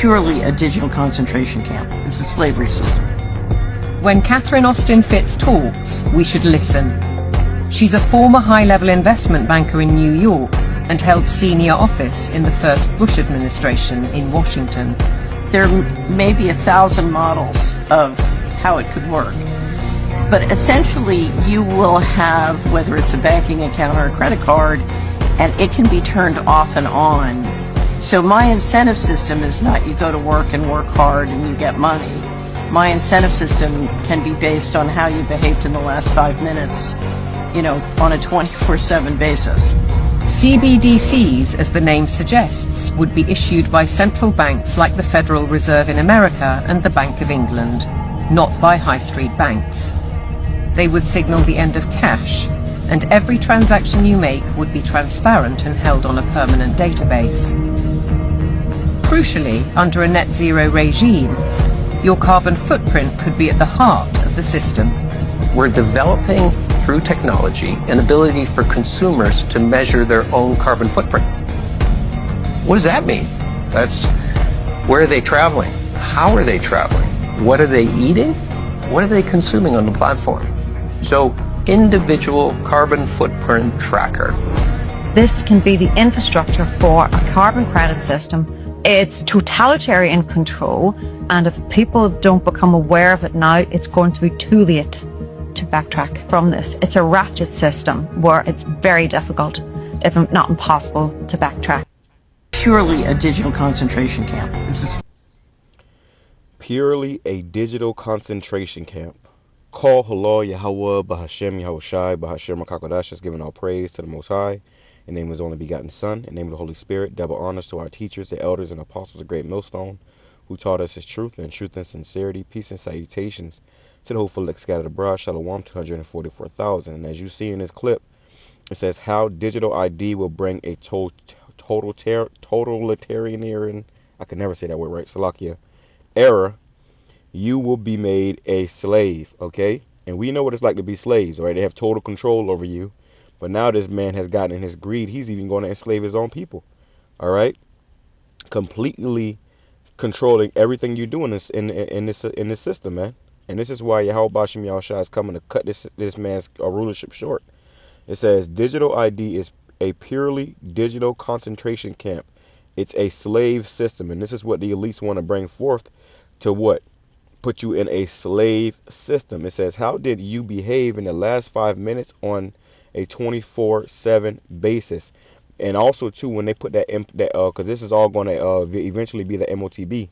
purely a digital concentration camp. It's a slavery system. When Catherine Austin Fitts talks, we should listen. She's a former high-level investment banker in New York and held senior office in the first Bush administration in Washington. There may be 1,000 models of how it could work. But essentially, you will have, whether it's a banking account or a credit card, and it can be turned off and on. So my incentive system is not you go to work and work hard and you get money. My incentive system can be based on how you behaved in the last 5 minutes, on a 24/7 basis. CBDCs, as the name suggests, would be issued by central banks like the Federal Reserve in America and the Bank of England, not by high street banks. They would signal the end of cash, and every transaction you make would be transparent and held on a permanent database. Crucially, under a net zero regime, your carbon footprint could be at the heart of the system. We're developing, through technology, an ability for consumers to measure their own carbon footprint. What does that mean? That's where are they traveling? How are they traveling? What are they eating? What are they consuming on the platform? So, individual carbon footprint tracker. This can be the infrastructure for a carbon credit system. It's totalitarian control, and if people don't become aware of it now, it's going to be too late to backtrack from this. It's a ratchet system where it's very difficult, if not impossible, to backtrack. Purely a digital concentration camp. Purely a digital concentration camp. Call HALAL, YAHAWAH, BAHASHAM, YAHAWASHI, BAHASHAM, QADASH is giving all praise to the Most High. In the name of His only begotten Son, in the name of the Holy Spirit, double honors to our teachers, the elders, and apostles of Great Millstone, who taught us His truth and sincerity, peace and salutations to the hopeful elect scattered abroad. Shalom, 244,000. And as you see in this clip, it says how digital ID will bring a totalitarian, I can never say that word right, Salakia, era. You will be made a slave, okay? And we know what it's like to be slaves, right? They have total control over you. But now this man has gotten in his greed. He's even going to enslave his own people, all right? Completely controlling everything you do in this system, man. And this is why YAHAWASHI is coming to cut this man's rulership short. It says digital ID is a purely digital concentration camp. It's a slave system, and this is what the elites want to bring forth to what? Put you in a slave system. It says, how did you behave in the last 5 minutes on a 24/7 basis? And also, too, when they put that, because this is all going to eventually be the MOTB,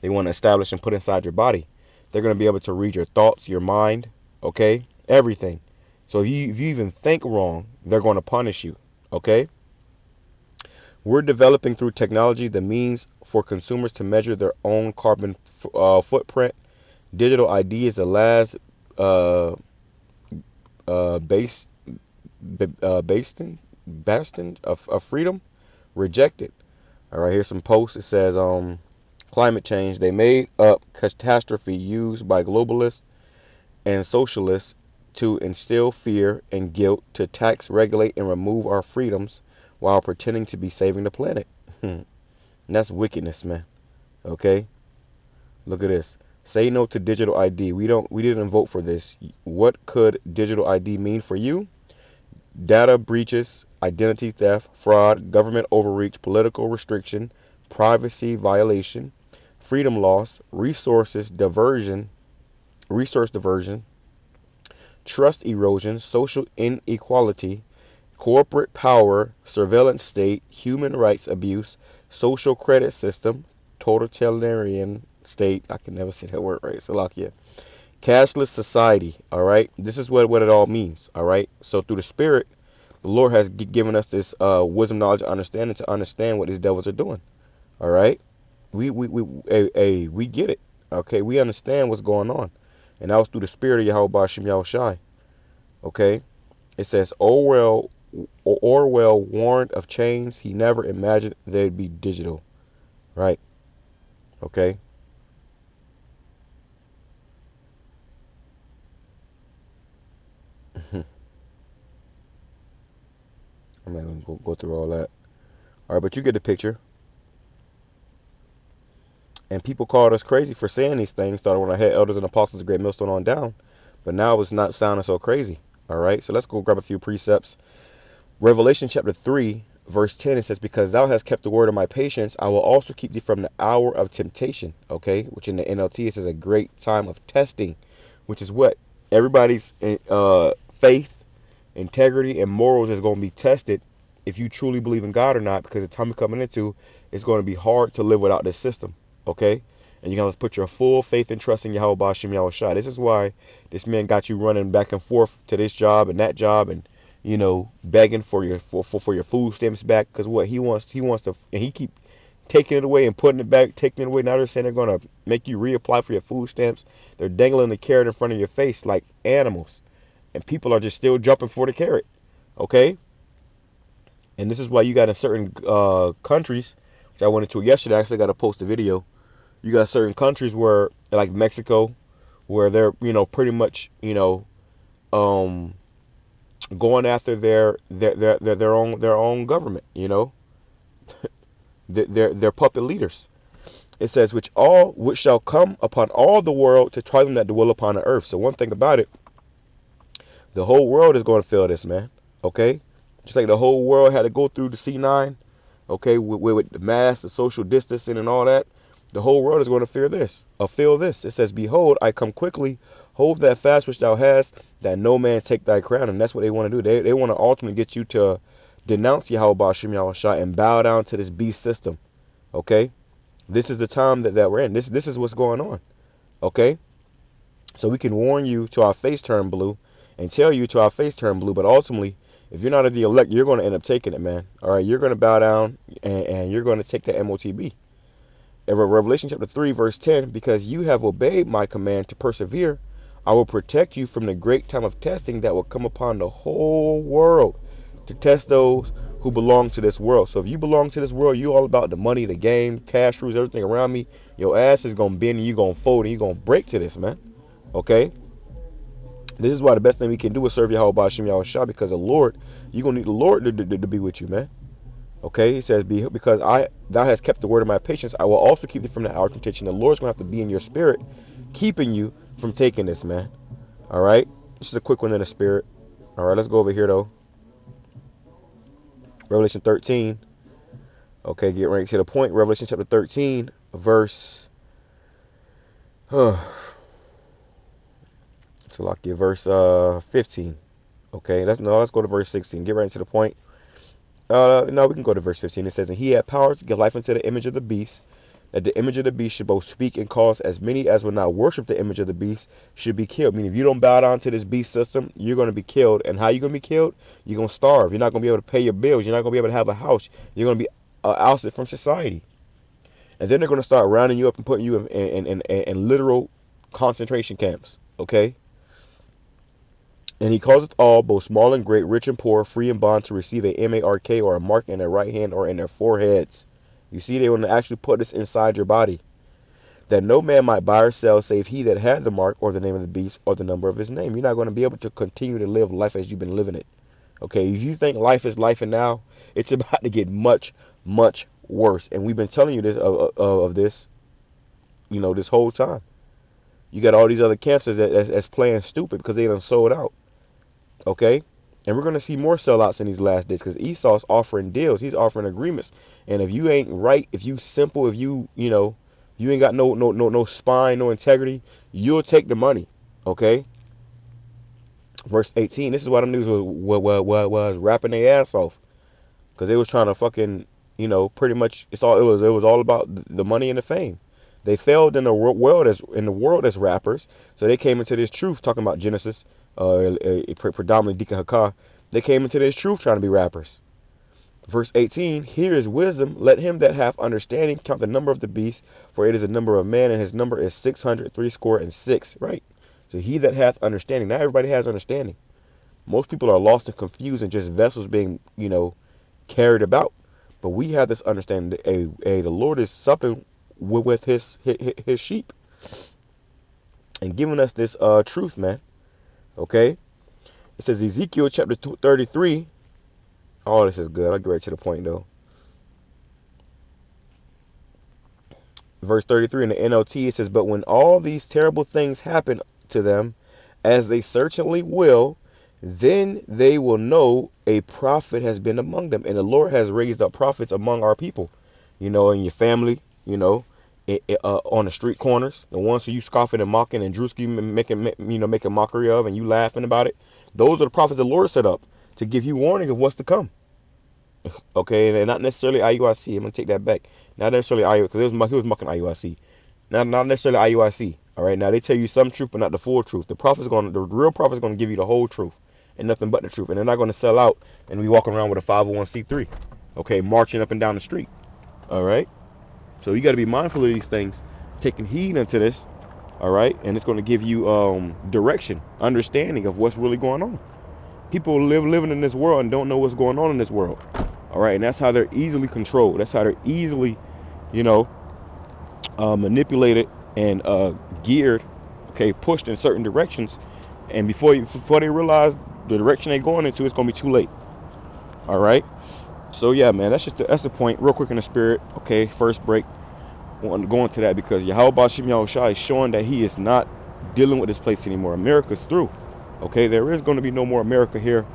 they want to establish and put inside your body. They're going to be able to read your thoughts, your mind, okay, everything. So if you even think wrong, they're going to punish you, okay? We're developing through technology the means for consumers to measure their own carbon footprint. Digital ID is the last bastion of freedom. Rejected. All right, here's some posts. It says climate change. They made up catastrophe used by globalists and socialists to instill fear and guilt, to tax, regulate, and remove our freedoms while pretending to be saving the planet. And that's wickedness, man. Okay? Look at this. Say no to digital ID. We didn't vote for this. What could digital ID mean for you? Data breaches, identity theft, fraud, government overreach, political restriction, privacy violation, freedom loss, resource diversion, trust erosion, social inequality, corporate power, surveillance state, human rights abuse, social credit system, totalitarian state. I can never say that word right. Salakia. Cashless society. All right. This is what it all means. All right. So through the Spirit, the Lord has given us this wisdom, knowledge, and understanding to understand what these devils are doing. All right. We get it. Okay. We understand what's going on. And that was through the Spirit of YAHAWASHI. Okay. It says Orwell warned of change. He never imagined they'd be digital. Right. Okay. I'm not going to go through all that. All right, but you get the picture. And people called us crazy for saying these things, started when I had elders and apostles of Great Millstone on down. But now it's not sounding so crazy. All right, so let's go grab a few precepts. Revelation chapter 3, verse 10, it says, because thou hast kept the word of my patience, I will also keep thee from the hour of temptation. Okay, which in the NLT it says a great time of testing, which is what? Everybody's faith, integrity, and morals is going to be tested if you truly believe in God or not, because the time you're coming into, it's going to be hard to live without this system. Okay? And you're going to put your full faith and trust in Yahweh BAHASHAM YAHAWASHI. This is why this man got you running back and forth to this job and that job, and begging for your food stamps back, because what he wants to, and he keep taking it away and putting it back, taking it away. Now they're saying they're going to make you reapply for your food stamps. They're dangling the carrot in front of your face like animals, and people are just still jumping for the carrot. Okay? And this is why you got in certain countries, which I went into yesterday. I actually got to post a video. You got certain countries where, like Mexico, where they're pretty much going after their own government. Their puppet leaders. It says, which shall come upon all the world to try them that dwell upon the earth. So one thing about it, the whole world is going to feel this, man. Okay? Just like the whole world had to go through the C9, okay, with the mask, the social distancing and all that, the whole world is going to feel this. It says, behold, I come quickly, hold that fast which thou hast, that no man take thy crown. And that's what they want to do. They want to ultimately get you to denounce Yahweh BAHASHAM YAHAWASHI and bow down to this beast system. Okay? This is the time that we're in. This is what's going on. Okay? So we can warn you to our face turn blue and tell you to our face turn blue, but ultimately, if you're not of the elect, you're going to end up taking it, man. All right, you're going to bow down and you're going to take the MOTB. In Revelation chapter 3, verse 10, because you have obeyed my command to persevere, I will protect you from the great time of testing that will come upon the whole world to test those who belong to this world. So if you belong to this world, you all about the money, the game, cash rules, everything around me, your ass is going to bend and you're going to fold and you're going to break to this, man. Okay? This is why the best thing we can do is serve Yahweh BAHASHAM YAHAWASHI, because the Lord, you're going to need the Lord to be with you, man. Okay, he says, because thou hast kept the word of my patience, I will also keep thee from the hour of temptation. The Lord's going to have to be in your spirit, keeping you from taking this, man. All right, this is a quick one in the spirit. All right, let's go over here, though. Revelation 13. Okay, get right to the point. Revelation chapter 13, verse... verse 15. Okay, let's go to verse 16. Get right into the point. No, we can go to verse 15. It says, and he had power to give life unto the image of the beast, that the image of the beast should both speak and cause as many as will not worship the image of the beast should be killed. Meaning, if you don't bow down to this beast system, you're going to be killed. And how you going to be killed? You're going to starve. You're not going to be able to pay your bills. You're not going to be able to have a house. You're going to be ousted from society. And then they're going to start rounding you up and putting you in literal concentration camps. Okay? And he causeth all, both small and great, rich and poor, free and bond, to receive a mark or a mark in their right hand or in their foreheads. You see, they want to actually put this inside your body, that no man might buy or sell save he that had the mark or the name of the beast or the number of his name. You're not going to be able to continue to live life as you've been living it. Okay, if you think life is life and now, it's about to get much, much worse. And we've been telling you this of this, this whole time. You got all these other camps that's playing stupid because they done sold out. Okay, and we're going to see more sellouts in these last days, because Esau's offering deals. He's offering agreements. And if you ain't right, if you simple, if you ain't got no spine, no integrity, you'll take the money. Okay. Verse 18. This is why them niggas was rapping their ass off, because they was trying to fucking pretty much it was all about the money and the fame. They failed in the world as rappers, so they came into this truth talking about Genesis. Predominantly Deacon Hakah, they came into this truth trying to be rappers. Verse 18, here is wisdom, let him that hath understanding count the number of the beast, for it is a number of man, and his number is 666, right? So he that hath understanding, not everybody has understanding. Most people are lost and confused and just vessels being, carried about. But we have this understanding that the Lord is supping with his sheep and giving us this truth, man. Okay, it says Ezekiel chapter 33. Oh, this is good. I'll get right to the point though. verse 33 in the NLT, it says, but when all these terrible things happen to them, as they certainly will, then they will know a prophet has been among them. And the Lord has raised up prophets among our people, you know, in your family, you know, on the street corners, the ones who you scoffing and mocking and drewski making mockery of, and you laughing about it. Those are the prophets the Lord set up to give you warning of what's to come. Okay, and not necessarily IUIC. I'm gonna take that back. Not necessarily IUIC, because he was mocking IUIC. Not necessarily IUIC. All right, now they tell you some truth, but not the full truth. The real prophet's gonna give you the whole truth and nothing but the truth, and they're not gonna sell out and be walking around with a 501c3. Okay, marching up and down the street. All right, so you got to be mindful of these things, taking heed unto this. All right, and it's gonna give you direction, understanding of what's really going on. People living in this world and don't know what's going on in this world. All right, and that's how they're easily controlled. That's how they're easily, manipulated and geared, okay, pushed in certain directions. And before they realize the direction they're going into, it's gonna be too late. All right. So yeah, man, that's the point. Real quick in the spirit. Okay, first break. I want to go into that because YAHAWASHI is showing that he is not dealing with this place anymore. America's through. Okay, there is going to be no more America here.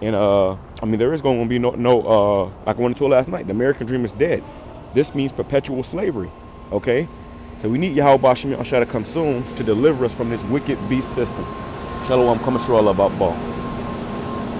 And there is going to be no like I went into last night, the American dream is dead. This means perpetual slavery. Okay, so we need YAHAWASHI to come soon to deliver us from this wicked beast system. Shalom, coming through all about ball.